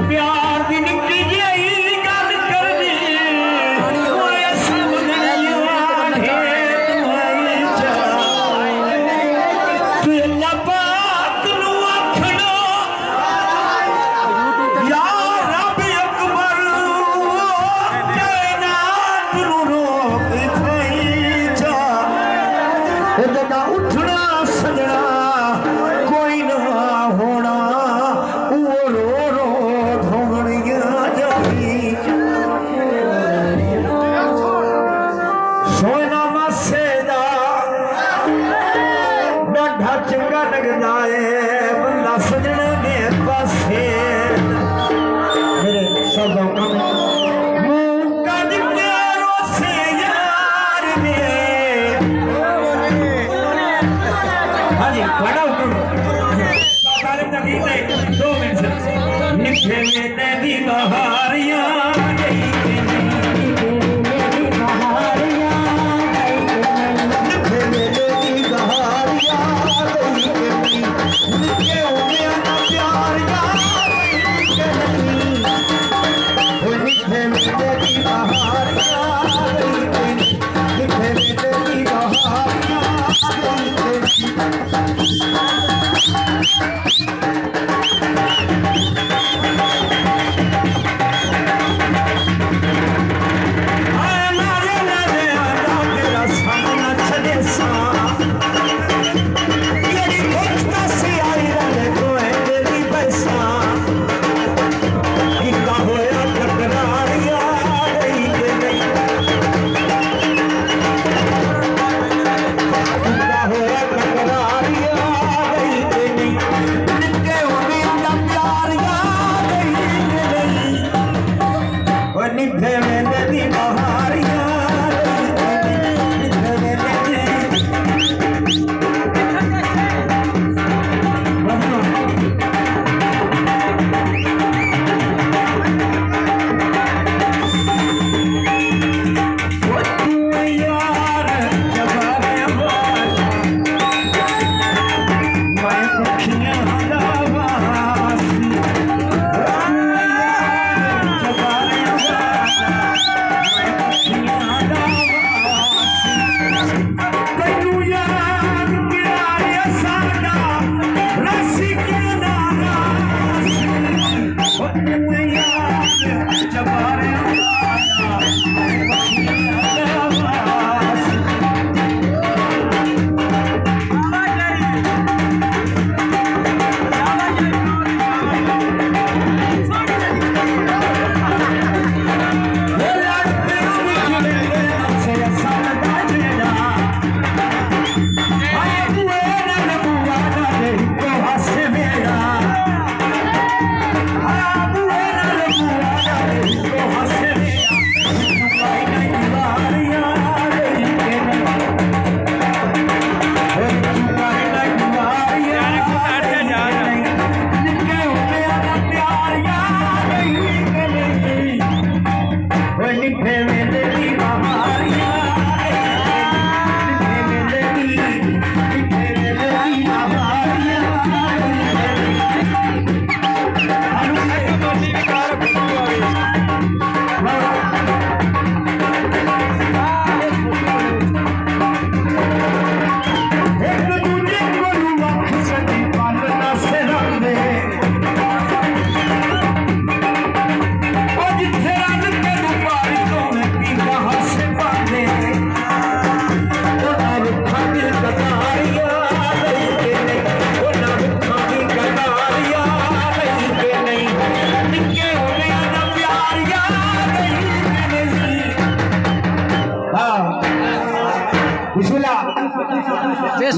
प्यार दी निक्की जी गल करनी ओए समझनी तू अल्लाह पाक नू आखना या रब अकबर कायनात नू रोक थई जा जदा उठना सजना कोई ना होना वो रो रो धोगणियां जाई सोना मसेदा डाढा चंगा लगदा है बंदा सजने दे पासे मेरे सब लोगों में मुंह कद के रोसे यार ने हाँ जी बड़ा हुक्म तालिब का गीत है 2 मिनट निठे में तेरी बहारियां गई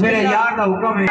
मेरे यार का हुक्म है।